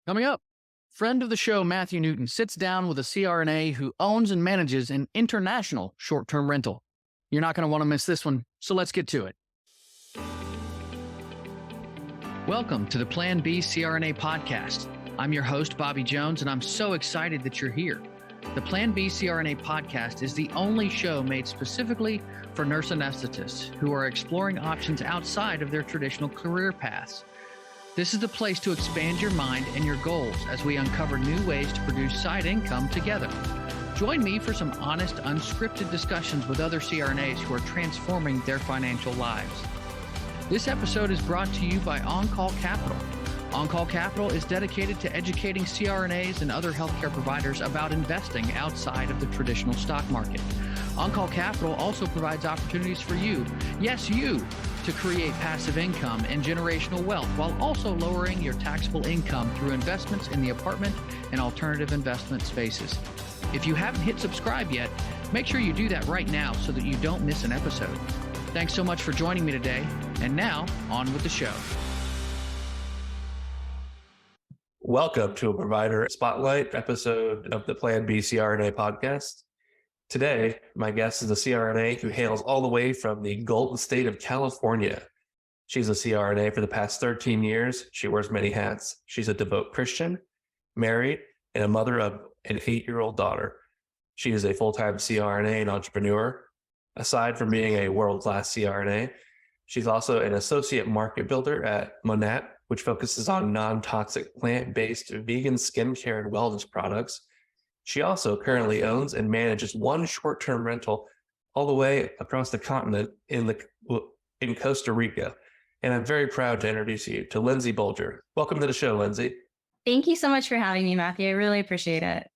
Coming up, friend of the show Matthew Newton sits down with a CRNA who owns and manages an international short-term rental. You're not going to want to miss this one, so let's get to it. Welcome to the Plan B CRNA podcast. I'm your host, Bobby Jones, and I'm so excited that you're here. The Plan B CRNA podcast is the only show made specifically for nurse anesthetists who are exploring options outside of their traditional career paths. This is the place to expand your mind and your goals as we uncover new ways to produce side income together. Join me for some honest, unscripted discussions with other CRNAs who are transforming their financial lives. This episode is brought to you by On-Call Capital. On-Call Capital is dedicated to educating CRNAs and other healthcare providers about investing outside of the traditional stock market. On-Call Capital also provides opportunities for you, yes, you, to create passive income and generational wealth while also lowering your taxable income through investments in the apartment and alternative investment spaces. If you haven't hit subscribe yet, make sure you do that right now so that you don't miss an episode. Thanks so much for joining me today. And now, on with the show. Welcome to a Provider Spotlight episode of the Plan B CRNA podcast. Today, my guest is a CRNA who hails all the way from the Golden State of California. She's a CRNA for the past 13 years. She wears many hats. She's a devout Christian, married, and a mother of an 8-year-old daughter. She is a full-time CRNA and entrepreneur. Aside from being a world-class CRNA, she's also an associate market builder at Monat, which focuses on non-toxic plant-based vegan skincare and wellness products. She also currently owns and manages one short-term rental all the way across the continent in Costa Rica. And I'm very proud to introduce you to Lyndsay Bulger. Welcome to the show, Lyndsay. Thank you so much for having me, Matthew. I really appreciate it.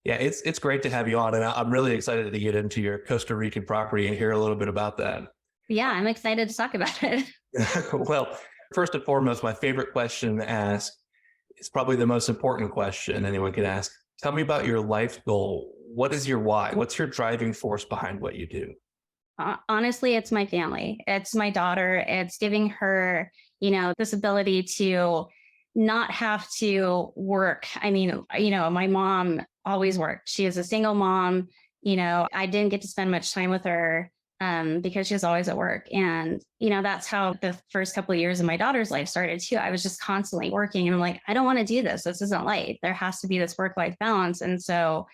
Yeah, it's great to have you on, and I'm really excited to get into your Costa Rican property and hear a little bit about that. Yeah, I'm excited to talk about it. Well, first and foremost, my favorite question to ask is probably the most important question anyone can ask. Tell me about your life goal. What is your why? What's your driving force behind what you do? Honestly, it's my family. It's my daughter. It's giving her, this ability to not have to work. I mean, my mom always worked. She is a single mom. I didn't get to spend much time with her because she was always at work. And, that's how the first couple of years of my daughter's life started too. I was just constantly working and I'm like, I don't want to do this. This isn't life. There has to be this work-life balance. And so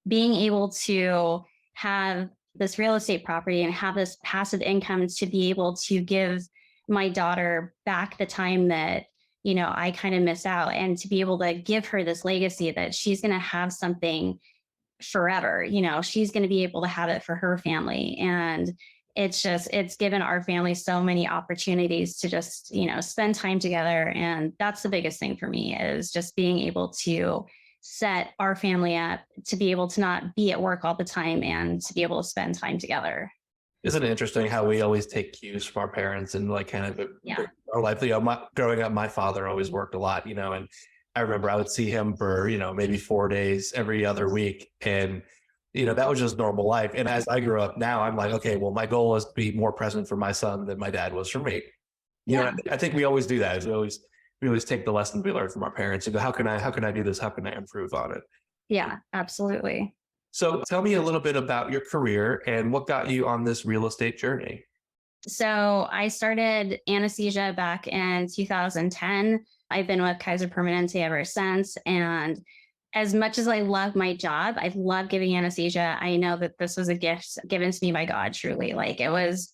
being able to have this real estate property and have this passive income to be able to give my daughter back the time that, I kind of miss out, and to be able to give her this legacy that she's going to have something forever. She's going to be able to have it for her family. And it's given our family so many opportunities to just, spend time together. And that's the biggest thing for me, is just being able to set our family up to be able to not be at work all the time and to be able to spend time together. Isn't it interesting how we always take cues from our parents and our life? Growing up, my father always worked a lot, and I remember I would see him for, maybe 4 days every other week. And, that was just normal life. And as I grew up now, I'm like, okay, well, my goal is to be more present for my son than my dad was for me. I think we always do that. We always take the lessons we learn from our parents and go, how can I do this? How can I improve on it? Yeah, absolutely. So tell me a little bit about your career and what got you on this real estate journey. So I started anesthesia back in 2010. I've been with Kaiser Permanente ever since. And as much as I love my job, I love giving anesthesia. I know that this was a gift given to me by God, truly. Like it was,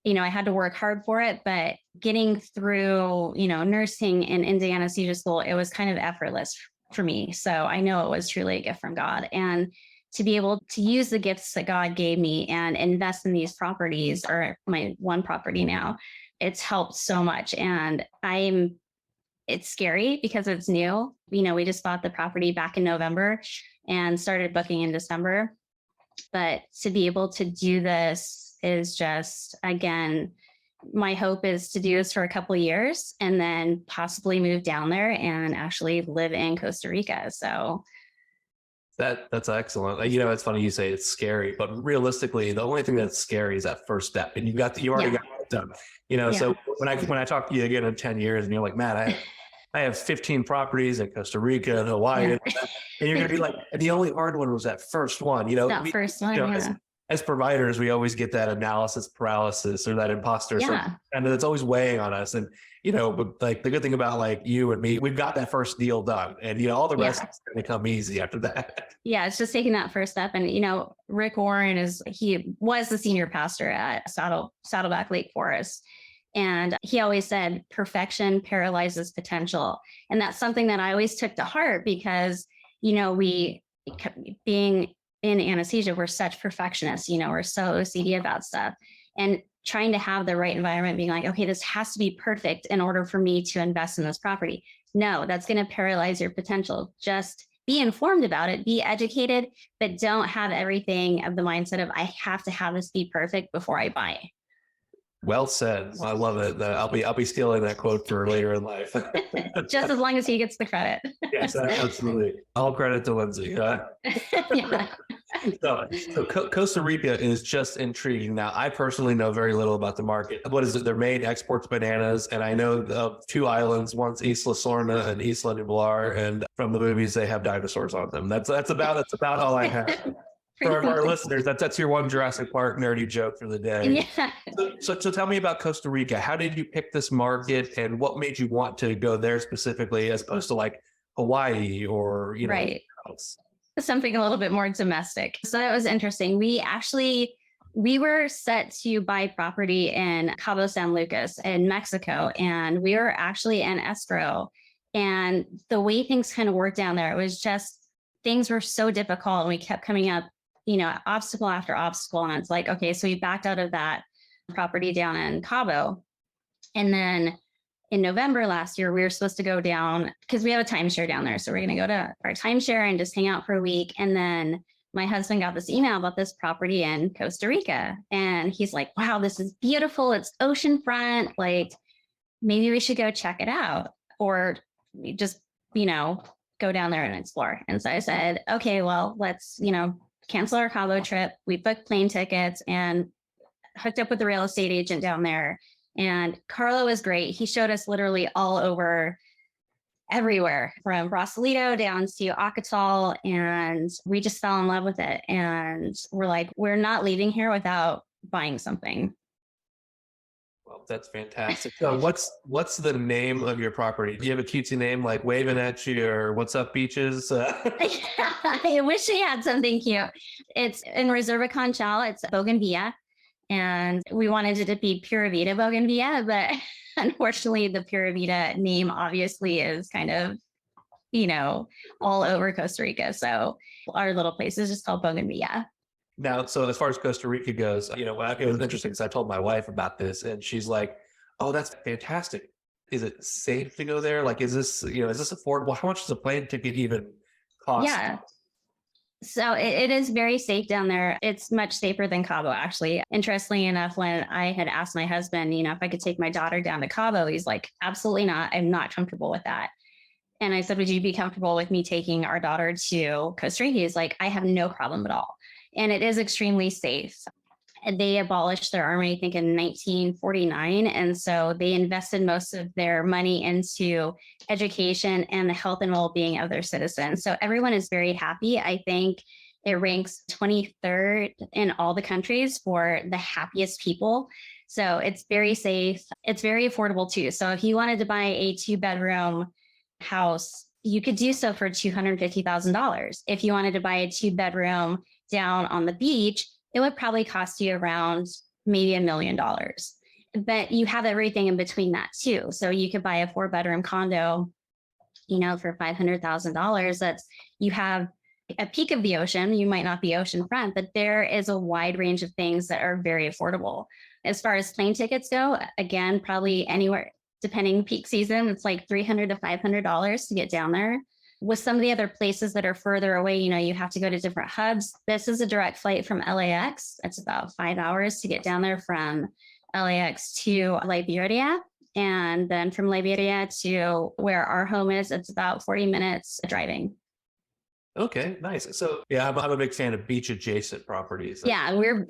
I had to work hard for it, but getting through, nursing and into anesthesia school, it was kind of effortless for me. So I know it was truly a gift from God. And to be able to use the gifts that God gave me and invest in these properties, or my one property now, it's helped so much. And it's scary because it's new. We just bought the property back in November and started booking in December. But to be able to do this is just, again, my hope is to do this for a couple of years and then possibly move down there and actually live in Costa Rica. So that's excellent. It's funny you say it's scary, but realistically, the only thing that's scary is that first step, and you already got it done. So when I talk to you again in 10 years and you're like, Matt, I have 15 properties in Costa Rica and Hawaii. Yeah. And you're going to be like, the only hard one was that first one. That first one, yeah. As providers, we always get that analysis paralysis or that imposter syndrome, and it's always weighing on us. And, but like the good thing about like you and me, we've got that first deal done, and, all the rest is going to come easy after that. Yeah. It's just taking that first step. And, Rick Warren he was the senior pastor at Saddleback Lake Forest. And he always said, perfection paralyzes potential. And that's something that I always took to heart because, we being in anesthesia, we're such perfectionists, we're so OCD about stuff, and trying to have the right environment, being like, okay, this has to be perfect in order for me to invest in this property. No, that's going to paralyze your potential. Just be informed about it, be educated, but don't have everything of the mindset of, I have to have this be perfect before I buy it. Well said. I love it. I'll be stealing that quote for later in life. Just as long as he gets the credit. Yes, absolutely. All credit to Lyndsay. Yeah. So Costa Rica is just intriguing. Now, I personally know very little about the market. What is it? Their main exports bananas, and I know of 2 islands. One's Isla Sorna and Isla Nublar, and from the movies, they have dinosaurs on them. That's about all I have. For our listeners, that's your one Jurassic Park nerdy joke for the day. Yeah. So tell me about Costa Rica. How did you pick this market, and what made you want to go there specifically, as opposed to like Hawaii or right. Else? Something a little bit more domestic. So that was interesting. We were set to buy property in Cabo San Lucas in Mexico, and we were actually in escrow. And the way things kind of worked down there, it was just things were so difficult, and we kept coming up, obstacle after obstacle. And it's like, okay, so we backed out of that property down in Cabo. And then in November last year, we were supposed to go down because we have a timeshare down there. So we're going to go to our timeshare and just hang out for a week. And then my husband got this email about this property in Costa Rica. And he's like, wow, this is beautiful. It's oceanfront. Like, maybe we should go check it out, or just, go down there and explore. And so I said, okay, well, let's, cancel our Cabo trip. We booked plane tickets and hooked up with the real estate agent down there. And Carlo was great. He showed us literally all over, everywhere, from Brasilito down to Acatal. And we just fell in love with it. And we're like, we're not leaving here without buying something. Well, that's fantastic. So what's the name of your property? Do you have a cutesy name like Waving at You or What's Up Beaches? I wish I had something cute. It's in Reserva Conchal. It's Bougainvillea. And we wanted it to be Pura Vida Bougainvillea, but unfortunately the Pura Vida name obviously is kind of, all over Costa Rica. So our little place is just called Bougainvillea. Now, so as far as Costa Rica goes, it was interesting because I told my wife about this, and she's like, "Oh, that's fantastic. Is it safe to go there? Like, is this affordable? How much does a plane ticket even cost?" Yeah. So it is very safe down there. It's much safer than Cabo, actually. Interestingly enough, when I had asked my husband, if I could take my daughter down to Cabo, he's like, absolutely not. I'm not comfortable with that. And I said, would you be comfortable with me taking our daughter to Costa Rica? He's like, I have no problem at all. And it is extremely safe. They abolished their army, I think, in 1949. And so they invested most of their money into education and the health and well-being of their citizens. So everyone is very happy. I think it ranks 23rd in all the countries for the happiest people. So it's very safe. It's very affordable too. So if you wanted to buy a 2-bedroom house, you could do so for $250,000. If you wanted to buy a 2-bedroom down on the beach, it would probably cost you around maybe $1 million. But you have everything in between that too. So you could buy a 4-bedroom condo, for $500,000. You have a peak of the ocean. You might not be oceanfront, but there is a wide range of things that are very affordable. As far as plane tickets go, again, probably anywhere, depending peak season, it's like $300 to $500 to get down there. With some of the other places that are further away, you have to go to different hubs. This is a direct flight from LAX. It's about 5 hours to get down there from LAX to Liberia. And then from Liberia to where our home is, it's about 40 minutes driving. Okay, nice. So yeah, I'm a big fan of beach adjacent properties. Yeah, we're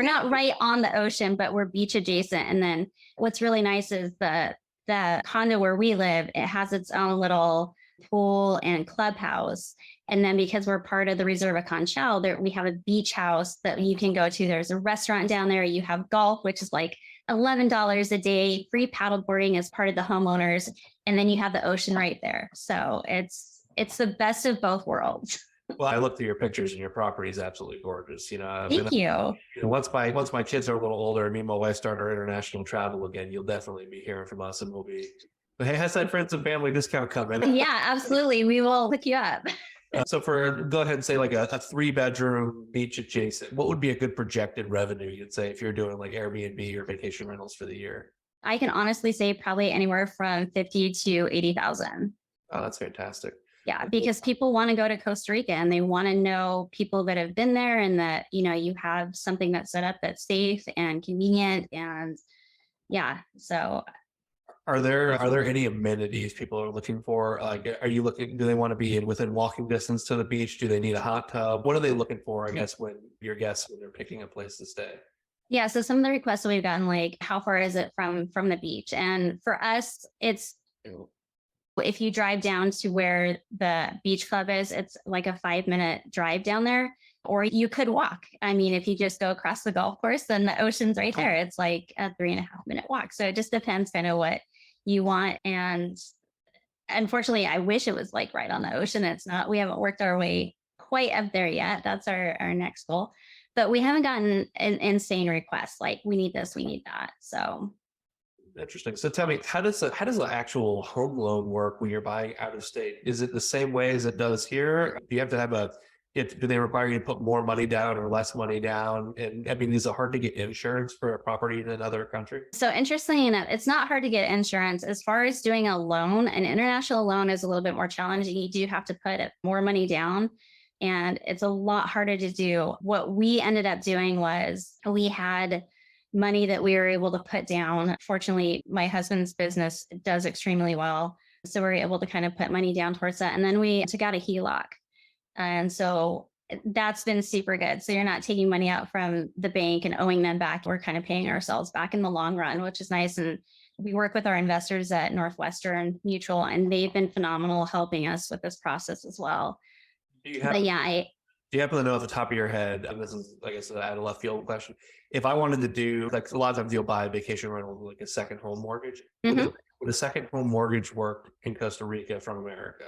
not right on the ocean, but we're beach adjacent. And then what's really nice is the the condo where we live, it has its own little pool and clubhouse. And then because we're part of the Reserva Conchal, there we have a beach house that you can go to. There's a restaurant down there. You have golf, which is like $11 a day, free paddleboarding as part of the homeowners. And then you have the ocean right there. So it's the best of both worlds. Well, I looked at your pictures and your property is absolutely gorgeous. Thank you. Once my kids are a little older and me and my wife start our international travel again, you'll definitely be hearing from us, and we'll be, hey, has that friends and family discount coming? Yeah, absolutely. We will hook you up. So go ahead and say like a 3-bedroom beach adjacent, what would be a good projected revenue, you'd say, if you're doing like Airbnb or vacation rentals for the year? I can honestly say probably anywhere from 50 to 80,000. Oh, that's fantastic. Yeah, because people want to go to Costa Rica and they want to know people that have been there, and that, you have something that's set up that's safe and convenient. And yeah, so. Are there any amenities people are looking for? Like, do they want to be within walking distance to the beach? Do they need a hot tub? What are they looking for, I guess, when they're picking a place to stay? Yeah, so some of the requests that we've gotten, like, how far is it from the beach? And for us, it's, if you drive down to where the beach club is, it's like a 5-minute drive down there, or you could walk. I mean, if you just go across the golf course, then the ocean's right there. It's like a 3.5-minute walk. So it just depends kind of what you want. And unfortunately, I wish it was like right on the ocean. It's not. We haven't worked our way quite up there yet. That's our next goal. But we haven't gotten an insane request like, we need this, we need that. So. Interesting. So tell me, how does the actual home loan work when you're buying out of state? Is it the same way as it does here? Do you have to have do they require you to put more money down or less money down? And I mean, is it hard to get insurance for a property in another country? So interestingly enough, it's not hard to get insurance. As far as doing a loan, an international loan is a little bit more challenging. You do have to put more money down, and it's a lot harder to do. What we ended up doing was we had money that we were able to put down. Fortunately, my husband's business does extremely well, so we're able to kind of put money down towards that. And then we took out a HELOC. And so that's been super good. So you're not taking money out from the bank and owing them back. We're kind of paying ourselves back in the long run, which is nice. And we work with our investors at Northwestern Mutual, and they've been phenomenal helping us with this process as well. Do you happen to know off the top of your head, and this is, I guess, a left field question, if I wanted to do, like, a lot of times you'll buy a vacation rental, like a second home mortgage. Mm-hmm. Would a second home mortgage work in Costa Rica from America?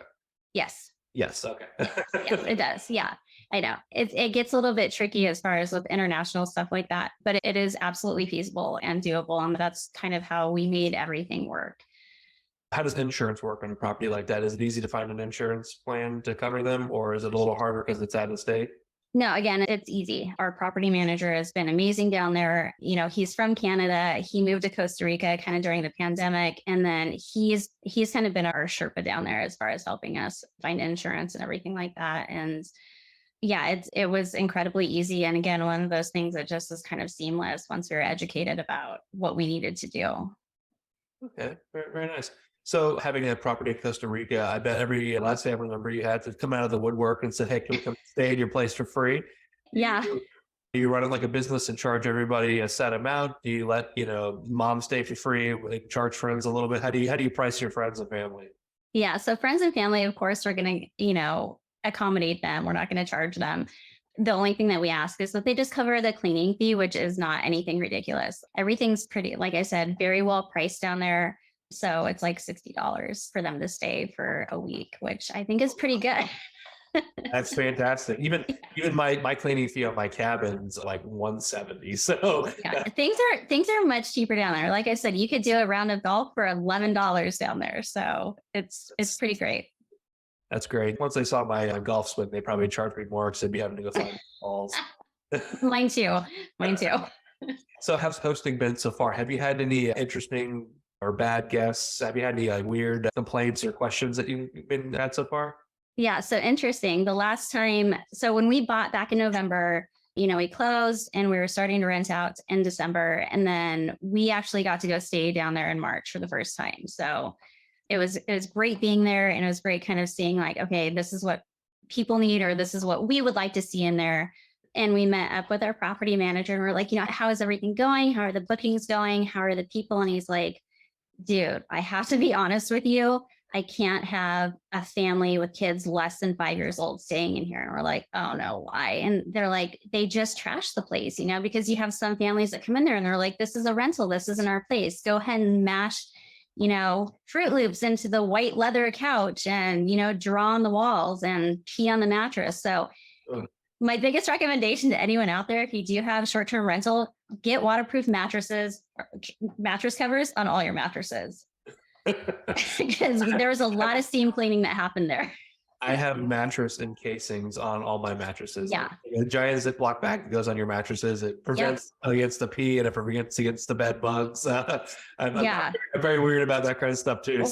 Yes. Yes. Okay. Yes, it does. Yeah, I know. It gets a little bit tricky as far as with international stuff like that, but it is absolutely feasible and doable. And that's kind of how we made everything work. How does insurance work on a property like that? Is it easy to find an insurance plan to cover them, or is it a little harder because it's out of state? No, again, it's easy. Our property manager has been amazing down there. He's from Canada. He moved to Costa Rica kind of during the pandemic. And then he's kind of been our Sherpa down there as far as helping us find insurance and everything like that. And yeah, it was incredibly easy. And again, one of those things that just is kind of seamless once we were educated about what we needed to do. Okay, very, very nice. So having a property in Costa Rica, I bet every last family member you had to come out of the woodwork and say, hey, can we come stay in your place for free? Yeah. Do you run it like a business and charge everybody a set amount? Do you let, mom stay for free, charge friends a little bit? How do you price your friends and family? Yeah. So friends and family, of course, we're going to, accommodate them. We're not going to charge them. The only thing that we ask is that they just cover the cleaning fee, which is not anything ridiculous. Everything's pretty, like I said, very well priced down there. So it's like $60 for them to stay for a week, which I think is pretty good. That's fantastic. Even my cleaning fee on my cabin's like $170. So yeah, things are much cheaper down there. Like I said, you could do a round of golf for $11 down there. So it's pretty great. That's great. Once they saw my golf swing, they probably charged me more because they'd be having to go find balls. Mine too. So how's hosting been so far? Have you had any interesting or bad guests? Have you had any weird complaints or questions that you've been had so far? Yeah. So interesting. The last time, so when we bought back in November, we closed and we were starting to rent out in December. And then we actually got to go stay down there in March for the first time. So it was great being there. And it was great kind of seeing like, okay, this is what people need, or this is what we would like to see in there. And we met up with our property manager and we're like, how is everything going? How are the bookings going? How are the people? And he's like, dude, I have to be honest with you. I can't have a family with kids less than 5 years old staying in here. And we're like, oh no, why? And they're like, they just trash the place, because you have some families that come in there and they're like, this is a rental. This isn't our place. Go ahead and mash, Fruit Loops into the white leather couch and, draw on the walls and pee on the mattress. So my biggest recommendation to anyone out there, if you do have short-term rental, get waterproof mattress covers on all your mattresses. Because there was a lot of steam cleaning that happened there. I have mattress encasings on all my mattresses. Yeah. A giant Ziploc bag that goes on your mattresses. It prevents against the pee and it prevents against the bed bugs. I'm very weird about that kind of stuff too.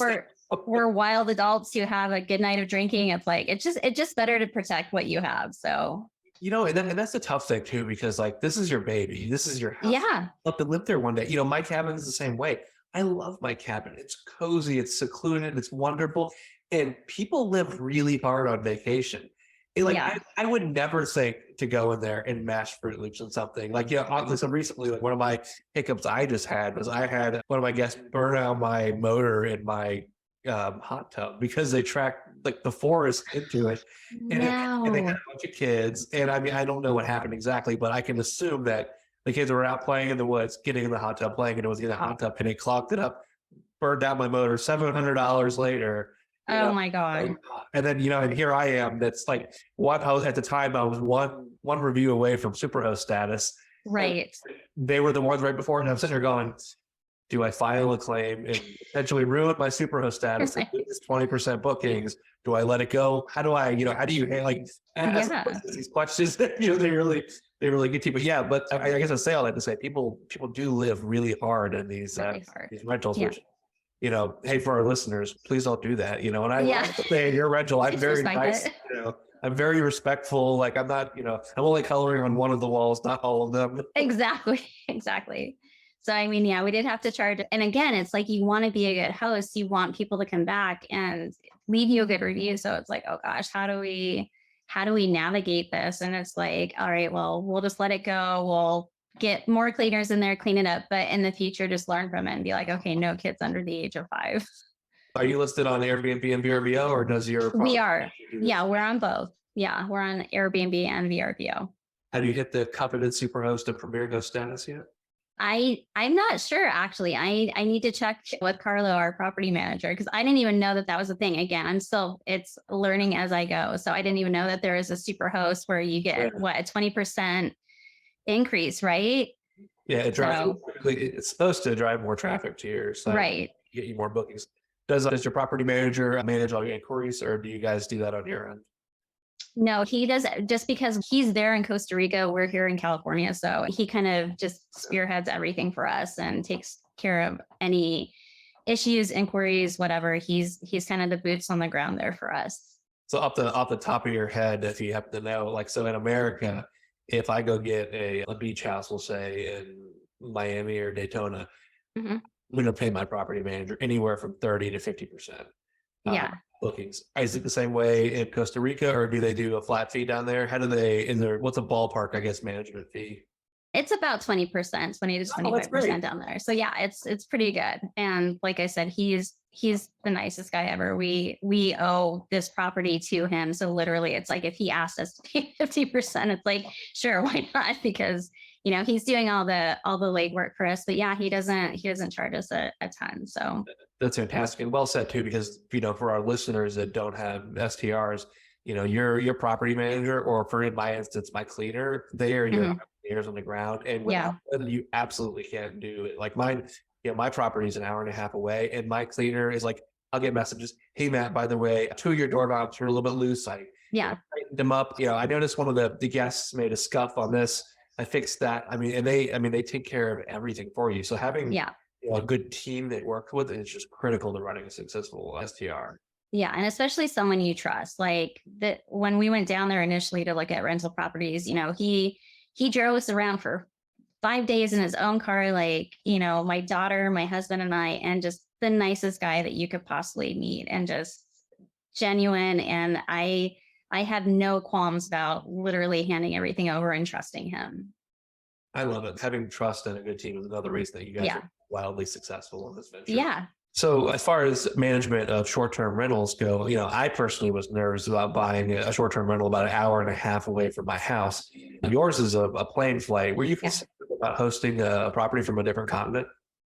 We're wild adults who have a good night of drinking. It's like, it's just better to protect what you have. So, and that's a tough thing too, because like, this is your baby. This is your house. Yeah. You love to live there one day. My cabin is the same way. I love my cabin. It's cozy. It's secluded. It's wonderful. And people live really hard on vacation. I would never think to go in there and mash Fruit Loops on something. So recently, one of my hiccups I just had was I had one of my guests burn out my motor in my hot tub because they tracked the forest into it. And they had a bunch of kids. And I don't know what happened exactly, but I can assume that the kids were out playing in the woods, getting in the hot tub, playing, and it was in the hot tub, and it clogged it up, burned out my motor. $700 later. Oh my God! And then and here I am. That's like what I was at the time. I was one review away from superhost status. Right. They were the ones right before, and I'm sitting here going, "Do I file a claim and potentially ruin my superhost status? Right. 20% bookings. Do I let it go? How do I? How do you ask these questions? They really get to you. But I guess I say all that to say people do live really hard in these rentals. Yeah. Which, hey, for our listeners, please don't do that. And I love to say in your rental, I'm very nice. I'm very respectful. Like I'm not, I'm only coloring on one of the walls, not all of them. Exactly. So, we did have to charge. And again, it's like, you want to be a good host. You want people to come back and leave you a good review. So it's like, oh gosh, how do we navigate this? And it's like, all right, well, we'll just let it go. We'll get more cleaners in there, clean it up. But in the future, just learn from it and be like, okay, no kids under the age of 5. Are you listed on Airbnb and VRBO, or does your... We are. Yeah, we're on both. Yeah, we're on Airbnb and VRBO. Have you hit the coveted Superhost and Premier Ghost status yet? I'm not sure, actually. I need to check with Carlo, our property manager, because I didn't even know that was a thing. Again, it's learning as I go. So I didn't even know that there is a Superhost where you get a 20% increase, right? Yeah, it's supposed to drive more traffic to your site. Right. Get you more bookings. Does your property manager manage all your inquiries, or do you guys do that on your end? No, he does, just because he's there in Costa Rica. We're here in California. So he kind of just spearheads everything for us and takes care of any issues, inquiries, whatever. He's kind of the boots on the ground there for us. So off the top of your head, if you happen to know, so in America, if I go get a beach house, we'll say in Miami or Daytona, I'm going to pay my property manager anywhere from 30 to 50%. Bookings. Is it the same way in Costa Rica, or do they do a flat fee down there? How do they, what's a ballpark, I guess, management fee? It's about 20%, 20 to 25% down there. So yeah, it's pretty good. And like I said, he's the nicest guy ever. We owe this property to him. So literally it's like, if he asked us to pay 50%, it's like, sure, why not? Because he's doing all the legwork for us. But yeah, he doesn't charge us a ton. So that's fantastic, and well said too, because for our listeners that don't have STRs, your property manager, or in my instance, my cleaner, they are your ears on the ground, and without them, you absolutely can't do it. Like mine, my property is an hour and a half away, and my cleaner is like, I'll get messages, hey Matt, by the way, 2 of your door knobs are a little bit loose. I tightened them up. I noticed one of the guests made a scuff on this. I fixed that. They take care of everything for you. So having a good team that worked with is just critical to running a successful STR. Yeah, and especially someone you trust. Like that, when we went down there initially to look at rental properties, he drove us around for 5 days in his own car. My daughter, my husband, and I, and just the nicest guy that you could possibly meet, and just genuine. And I have no qualms about literally handing everything over and trusting him. I love it. Having trust in a good team is another reason that you guys are wildly successful in this venture. Yeah. So as far as management of short-term rentals go, I personally was nervous about buying a short-term rental about an hour and a half away from my house. Yours is a plane flight. Were you Yeah. concerned about hosting a property from a different continent?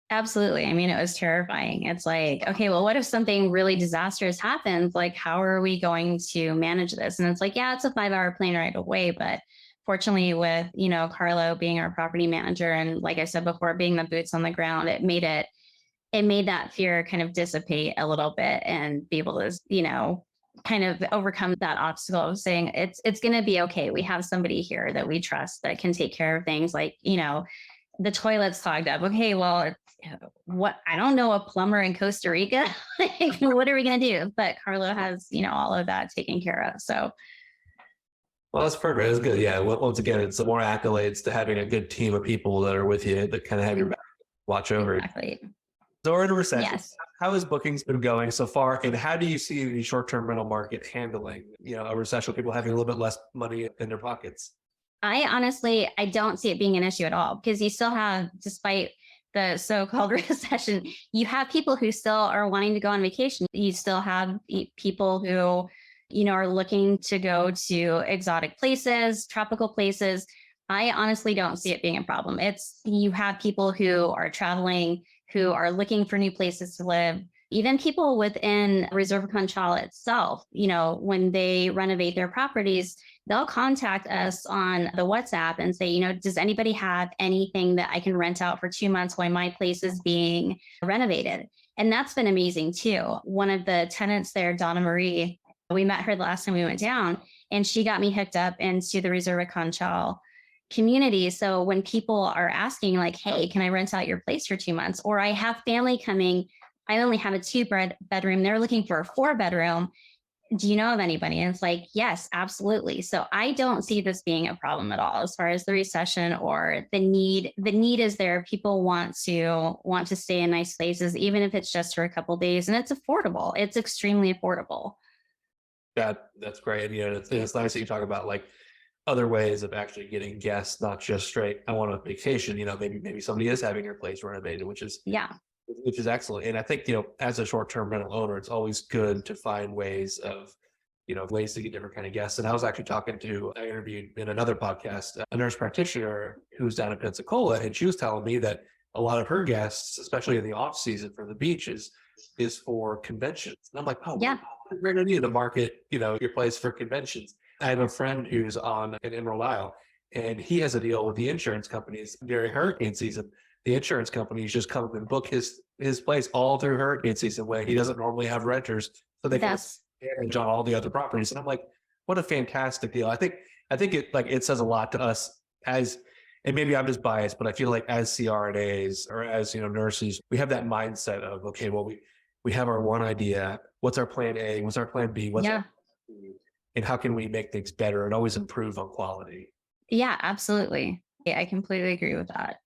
Absolutely. I mean, it was terrifying. It's like, okay, well, what if something really disastrous happens? Like, how are we going to manage this? And it's like, yeah, it's a 5-hour plane ride away. But fortunately, with, Carlo being our property manager, and like I said before, being the boots on the ground, it made that fear kind of dissipate a little bit and be able to, kind of overcome that obstacle of saying it's going to be okay. We have somebody here that we trust that can take care of things like, the toilet's clogged up. Okay, well, what I don't know a plumber in Costa Rica. Like, what are we going to do? But Carlo has, all of that taken care of. So, Well, that's perfect. That's good. Yeah. Once again, it's the more accolades to having a good team of people that are with you that kind of have your back, watch over it. exactly. So we're in a recession. Yes. How has bookings been going so far? And how do you see the short-term rental market handling, a recession with people having a little bit less money in their pockets? I don't see it being an issue at all because you still have, despite the so-called recession, you have people who still are wanting to go on vacation. You still have people who, are looking to go to exotic places, tropical places. I honestly don't see it being a problem. You have people who are traveling, who are looking for new places to live. Even people within Reserva Conchal itself, when they renovate their properties, they'll contact us on the WhatsApp and say, does anybody have anything that I can rent out for 2 months while my place is being renovated? And that's been amazing too. One of the tenants there, Donna Marie, we met her the last time we went down, and she got me hooked up into the Reserva Conchal community. So when people are asking like, hey, can I rent out your place for 2 months? Or I have family coming, I only have a 2-bedroom. They're looking for a 4-bedroom. Do you know of anybody? And it's like, yes, absolutely. So I don't see this being a problem at all as far as the recession or the need. The need is there. People want to stay in nice places, even if it's just for a couple of days, and it's affordable. It's extremely affordable. That's great. It's nice that you talk about like other ways of actually getting guests, not just straight, I want a vacation, maybe somebody is having your place renovated, which is excellent. And I think, as a short-term rental owner, it's always good to find ways to get different kind of guests. And I interviewed in another podcast, a nurse practitioner who's down in Pensacola, and she was telling me that a lot of her guests, especially in the off season for the beaches, is for conventions. And I'm like, oh, yeah, what a great idea to market, your place for conventions. I have a friend who's on an Emerald Isle, and he has a deal with the insurance companies during hurricane season. The insurance companies just come and book his place all through hurricane season when he doesn't normally have renters, so they can manage on all the other properties. And I'm like, what a fantastic deal. I think it says a lot to us as, and maybe I'm just biased, but I feel like as CRNAs or as, nurses, we have that mindset of, okay, well, we have our one idea. What's our plan A? What's our plan B? What's our plan C? And how can we make things better and always improve on quality? Yeah, absolutely. Yeah, I completely agree with that.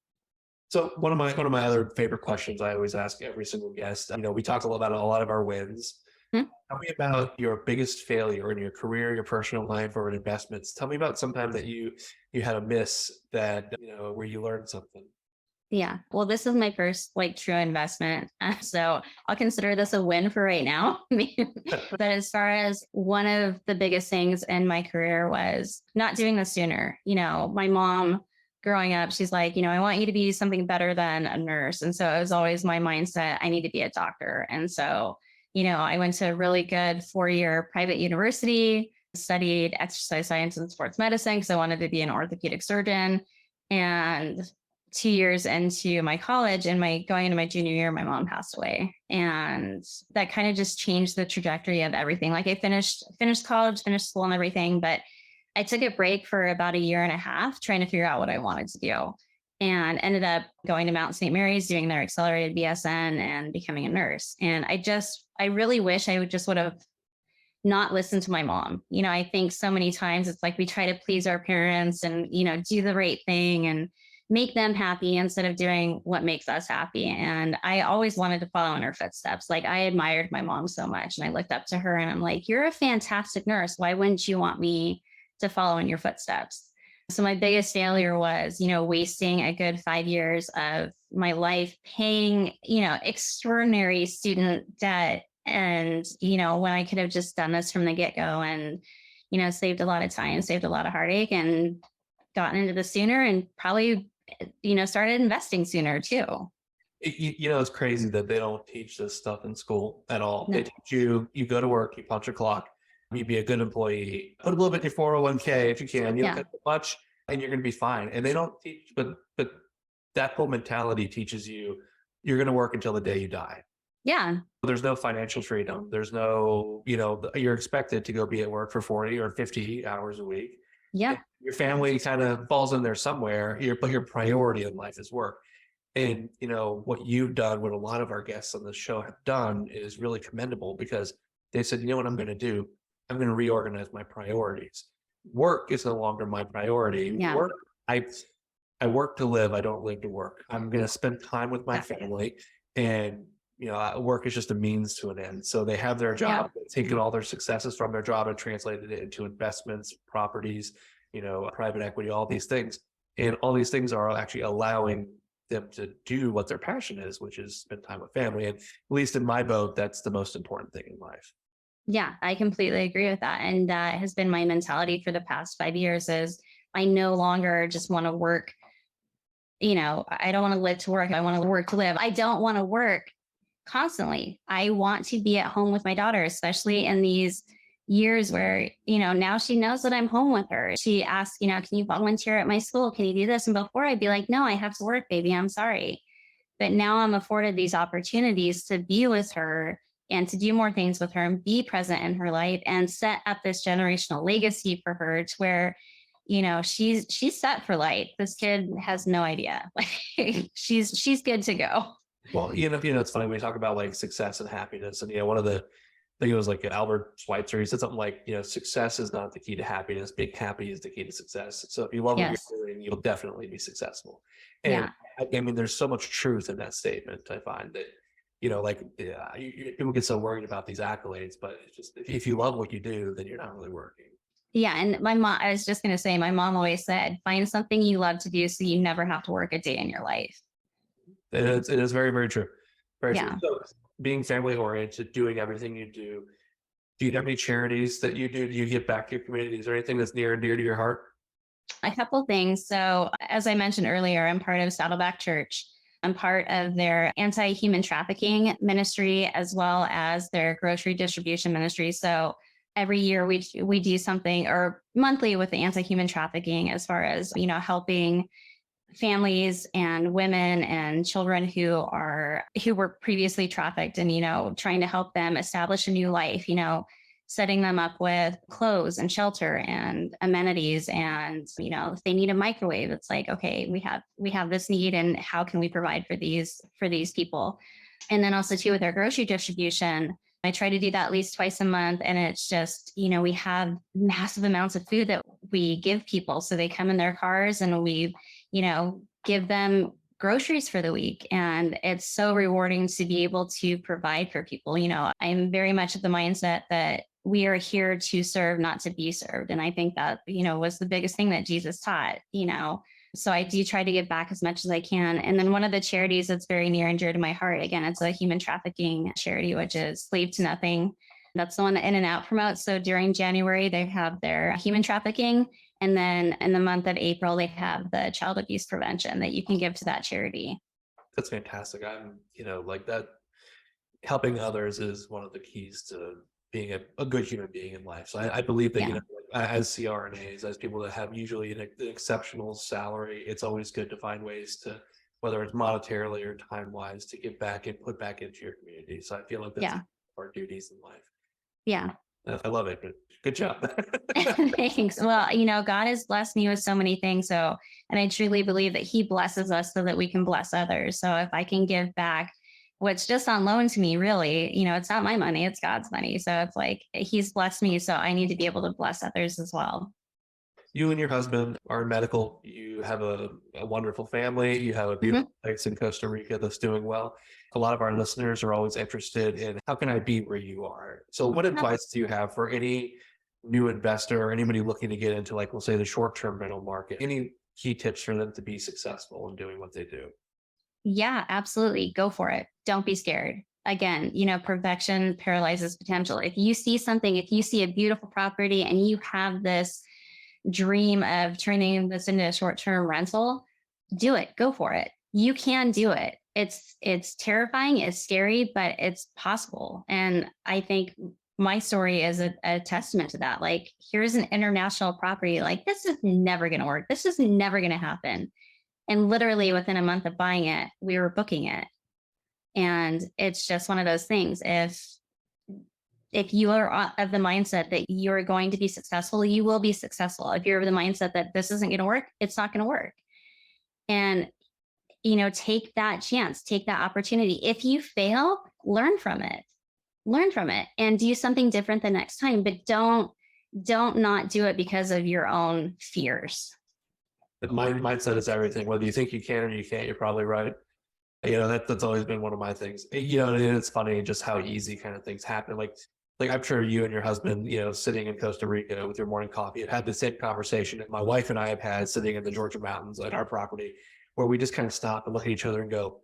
So one of my other favorite questions I always ask every single guest, we talk about a lot of our wins. Tell me about your biggest failure in your career, your personal life, or in investments. Tell me about some time that you had a miss that, where you learned something. Yeah. Well, this is my first true investment. So I'll consider this a win for right now. But as far as one of the biggest things in my career was not doing this sooner. My mom growing up, she's like, I want you to be something better than a nurse. And so it was always my mindset, I need to be a doctor. And so, I went to a really good 4-year private university, studied exercise science and sports medicine because I wanted to be an orthopedic surgeon. And 2 years into my college and going into my junior year, my mom passed away. And that kind of just changed the trajectory of everything. Like I finished college, finished school and everything, but I took a break for about 1.5 years trying to figure out what I wanted to do, and ended up going to Mount St. Mary's, doing their accelerated BSN and becoming a nurse. And I really wish I would have not listened to my mom. I think so many times it's like we try to please our parents and, do the right thing and make them happy instead of doing what makes us happy. And I always wanted to follow in her footsteps. Like I admired my mom so much and I looked up to her and I'm like, you're a fantastic nurse. Why wouldn't you want me to follow in your footsteps? So my biggest failure was, wasting a good 5 years of my life paying, extraordinary student debt. And, when I could have just done this from the get go and, saved a lot of time, saved a lot of heartache and gotten into this sooner and probably, started investing sooner too. It's crazy that they don't teach this stuff in school at all. No. They teach you go to work, you punch your clock, you be a good employee, put a little bit in your 401k if you can, you don't cut too much, and you're going to be fine. And they don't teach, but that whole mentality teaches you, you're going to work until the day you die. Yeah. There's no financial freedom. There's no, you're expected to go be at work for 40 or 50 hours a week. Yeah. Your family kind of falls in there somewhere, but your priority in life is work. And, what you've done, what a lot of our guests on the show have done is really commendable, because they said, you know what I'm going to do? I'm going to reorganize my priorities. Work is no longer my priority. Yeah. Work, I work to live. I don't live to work. I'm going to spend time with my family, and, work is just a means to an end. So they have their job, taken all their successes from their job and translated it into investments, properties, private equity, all these things. And all these things are actually allowing them to do what their passion is, which is spend time with family. And at least in my boat, that's the most important thing in life. Yeah, I completely agree with that. And that has been my mentality for the past 5 years is I no longer just want to work. I don't want to live to work. I want to work to live. I don't want to work constantly. I want to be at home with my daughter, especially in these years where, now she knows that I'm home with her. She asks, can you volunteer at my school? Can you do this? And before I'd be like, no, I have to work, baby. I'm sorry. But now I'm afforded these opportunities to be with her and to do more things with her and be present in her life and set up this generational legacy for her to where, she's set for life. This kid has no idea. She's good to go. Well, it's funny when we talk about like success and happiness, and one of the, I think it was like Albert Schweitzer, he said something like, success is not the key to happiness. Being happy is the key to success. So if you love what you're doing, you'll definitely be successful. And I mean, there's so much truth in that statement. I find that, people get so worried about these accolades, but it's just, if you love what you do, then you're not really working. Yeah. And I was just going to say, my mom always said, find something you love to do so you never have to work a day in your life. It is very, very true. Very true. So being family oriented, doing everything you do you have any charities that you do? Do you give back to your community? Is there anything that's near and dear to your heart? A couple things. So as I mentioned earlier, I'm part of Saddleback Church. I'm part of their anti-human trafficking ministry, as well as their grocery distribution ministry. So every year we do something, or monthly, with the anti-human trafficking, as far as, helping families and women and children who were previously trafficked, and, trying to help them establish a new life, setting them up with clothes and shelter and amenities. And, if they need a microwave, it's like, okay, we have this need, and how can we provide for these people? And then also too, with our grocery distribution, I try to do that at least twice a month. And it's just, we have massive amounts of food that we give people. So they come in their cars and we, give them groceries for the week. And it's so rewarding to be able to provide for people. I'm very much of the mindset that we are here to serve, not to be served. And I think that, was the biggest thing that Jesus taught, So I do try to give back as much as I can. And then one of the charities that's very near and dear to my heart, again, it's a human trafficking charity, which is Slave to Nothing. That's the one that In-N-Out promotes. So during January, they have their human trafficking. And then in the month of April, they have the child abuse prevention that you can give to that charity. That's fantastic. I'm, like that, helping others is one of the keys to being a good human being in life. So I believe that, as CRNAs, as people that have usually an exceptional salary, it's always good to find ways to, whether it's monetarily or time-wise, to give back and put back into your community. So I feel like that's our duties in life. Yeah. I love it, but good job. Thanks. Well, God has blessed me with so many things. And I truly believe that he blesses us so that we can bless others. So if I can give back what's just on loan to me, really, it's not my money, it's God's money. So it's like, he's blessed me. So I need to be able to bless others as well. You and your husband are in medical. You have a wonderful family. You have a beautiful place in Costa Rica that's doing well. A lot of our listeners are always interested in, how can I be where you are? So what advice do you have for any new investor or anybody looking to get into, like, we'll say the short-term rental market, any key tips for them to be successful in doing what they do? Yeah, absolutely. Go for it. Don't be scared. Again, perfection paralyzes potential. If you see something, if you see a beautiful property and you have this dream of turning this into a short-term rental, do it. Go for it. You can do it. It's terrifying, it's scary, but it's possible. And I think my story is a testament to that. Like, here's an international property. Like, this is never going to work. This is never going to happen. And literally within a month of buying it, we were booking it. And it's just one of those things. If you are of the mindset that you're going to be successful, you will be successful. If you're of the mindset that this isn't going to work, it's not going to work. And, take that chance, take that opportunity. If you fail, learn from it and do something different the next time, but don't not do it because of your own fears. The mindset is everything. Whether you think you can or you can't, you're probably right. That's always been one of my things. And it's funny just how easy kind of things happen. Like I'm sure you and your husband, sitting in Costa Rica with your morning coffee, had the same conversation that my wife and I have had sitting in the Georgia mountains at our property, where we just kind of stop and look at each other and go,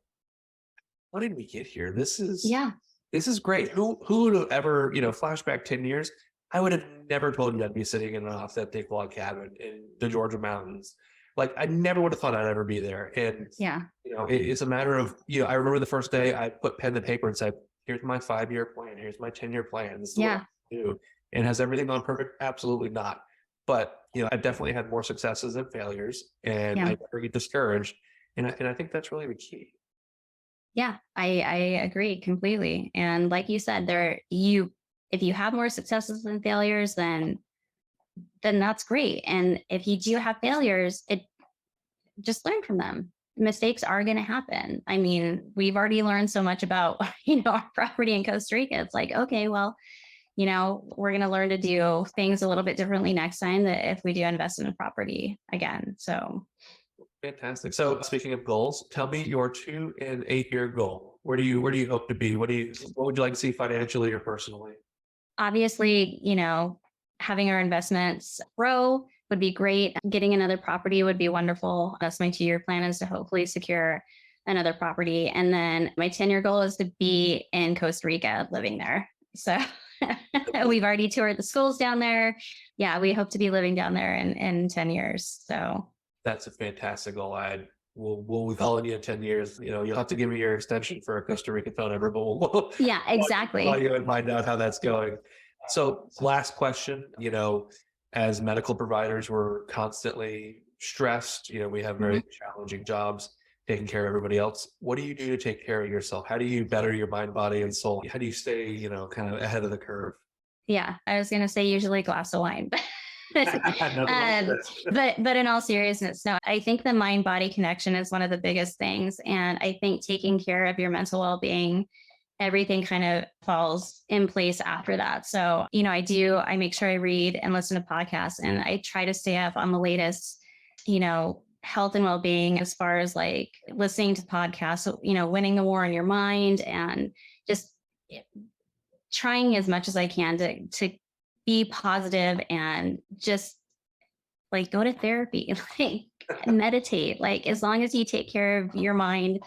"How did we get here? This is great. Who would have ever, flashback 10 years? I would have never told you I'd be sitting in an authentic log cabin in the Georgia mountains. Like, I never would have thought I'd ever be there." And it's a matter of, I remember the first day I put pen to paper and said, "Here's my 5-year plan. Here's my 10-year plan. This is what I do." And has everything gone perfect? Absolutely not. But, I've definitely had more successes than failures, and I never get discouraged. And I think that's really the key. Yeah, I agree completely. And like you said, if you have more successes than failures, then that's great. And if you do have failures, just learn from them. Mistakes are going to happen. I mean, we've already learned so much about, our property in Costa Rica. It's like, okay, well, we're going to learn to do things a little bit differently next time that if we do invest in a property again. So fantastic. So speaking of goals, tell me your 2 and 8-year goal. Where do you hope to be? What would you like to see financially or personally? Obviously, having our investments grow would be great. Getting another property would be wonderful. That's my 2-year plan, is to hopefully secure another property. And then my 10-year goal is to be in Costa Rica, living there. So we've already toured the schools down there. Yeah, we hope to be living down there in 10 years. So that's a fantastic goal. We'll be calling you in 10 years. You'll have to give me your extension for a Costa Rican phone number, but yeah, exactly. Call you and find out how that's going. So last question, as medical providers, we're constantly stressed. We have very challenging jobs, taking care of everybody else. What do you do to take care of yourself? How do you better your mind, body, and soul? How do you stay, kind of ahead of the curve? Yeah, I was going to say usually a glass of wine. But in all seriousness, no, I think the mind-body connection is one of the biggest things. And I think taking care of your mental well-being, everything kind of falls in place after that. So, I make sure I read and listen to podcasts, and I try to stay up on the latest, health and well-being, as far as like listening to podcasts, winning the war in your mind, and just trying as much as I can to be positive, and just like go to therapy, like meditate. Like, as long as you take care of your mind,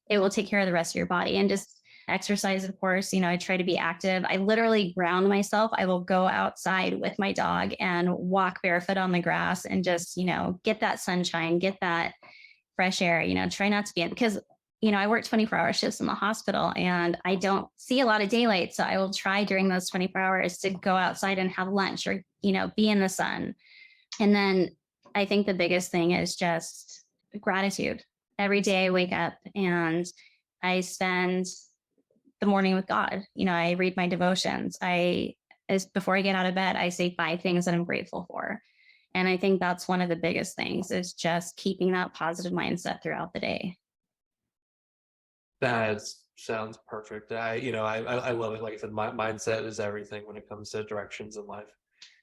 it will take care of the rest of your body. And just exercise, of course. I try to be active. I literally ground myself. I will go outside with my dog and walk barefoot on the grass and just, get that sunshine, get that fresh air, try not to be in, because, I work 24-hour shifts in the hospital and I don't see a lot of daylight. So I will try during those 24 hours to go outside and have lunch, or, be in the sun. And then I think the biggest thing is just gratitude. Every day I wake up and I spend the morning with God. I read my devotions. Before I get out of bed, I say 5 things that I'm grateful for. And I think that's one of the biggest things, is just keeping that positive mindset throughout the day. That sounds perfect. I love it. Like I said, my mindset is everything when it comes to directions in life.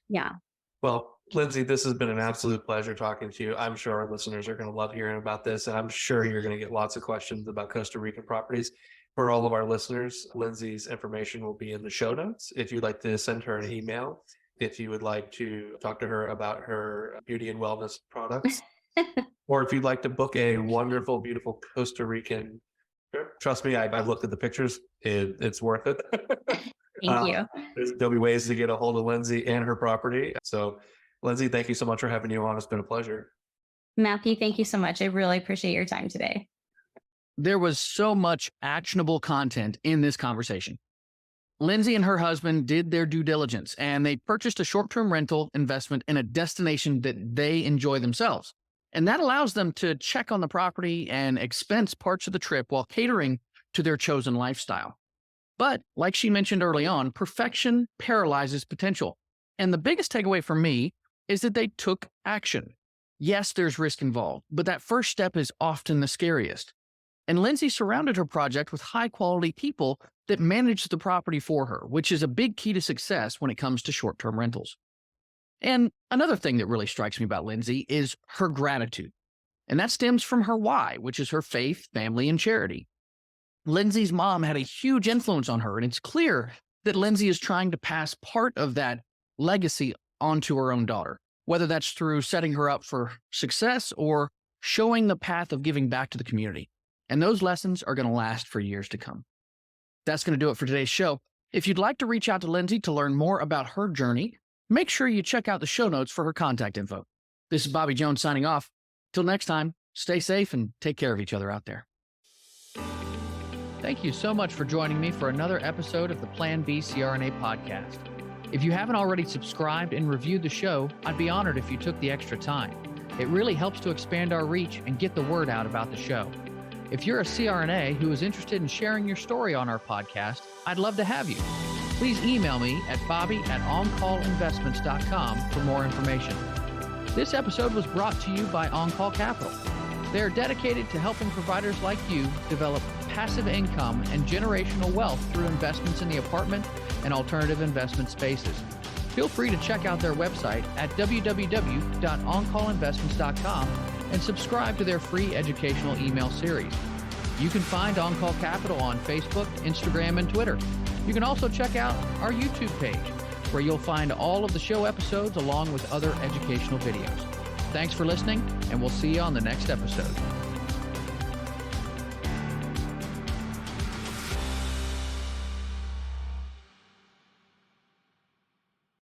Yeah. Well, Lyndsay, this has been an absolute pleasure talking to you. I'm sure our listeners are going to love hearing about this, and I'm sure you're going to get lots of questions about Costa Rican properties. For all of our listeners, Lyndsay's information will be in the show notes. If you'd like to send her an email, if you would like to talk to her about her beauty and wellness products, or if you'd like to book a wonderful, beautiful Costa Rican trip. Trust me, I've looked at the pictures. It's worth it. Thank you. There'll be ways to get a hold of Lyndsay and her property. So, Lyndsay, thank you so much for having you on. It's been a pleasure. Matthew, thank you so much. I really appreciate your time today. There was so much actionable content in this conversation. Lyndsay and her husband did their due diligence, and they purchased a short-term rental investment in a destination that they enjoy themselves. And that allows them to check on the property and expense parts of the trip while catering to their chosen lifestyle. But like she mentioned early on, perfection paralyzes potential. And the biggest takeaway for me is that they took action. Yes, there's risk involved, but that first step is often the scariest. And Lyndsay surrounded her project with high-quality people that managed the property for her, which is a big key to success when it comes to short-term rentals. And another thing that really strikes me about Lyndsay is her gratitude. And that stems from her why, which is her faith, family, and charity. Lyndsay's mom had a huge influence on her, and it's clear that Lyndsay is trying to pass part of that legacy onto her own daughter, whether that's through setting her up for success or showing the path of giving back to the community. And those lessons are going to last for years to come. That's going to do it for today's show. If you'd like to reach out to Lyndsay to learn more about her journey, make sure you check out the show notes for her contact info. This is Bobby Jones signing off. Till next time, stay safe and take care of each other out there. Thank you so much for joining me for another episode of the Plan B CRNA podcast. If you haven't already subscribed and reviewed the show, I'd be honored if you took the extra time. It really helps to expand our reach and get the word out about the show. If you're a CRNA who is interested in sharing your story on our podcast, I'd love to have you. Please email me at bobby@oncallinvestments.com for more information. This episode was brought to you by On-Call Capital. They are dedicated to helping providers like you develop passive income and generational wealth through investments in the apartment and alternative investment spaces. Feel free to check out their website at www.oncallinvestments.com and subscribe to their free educational email series. You can find On-Call Capital on Facebook, Instagram, and Twitter. You can also check out our YouTube page, where you'll find all of the show episodes along with other educational videos. Thanks for listening, and we'll see you on the next episode.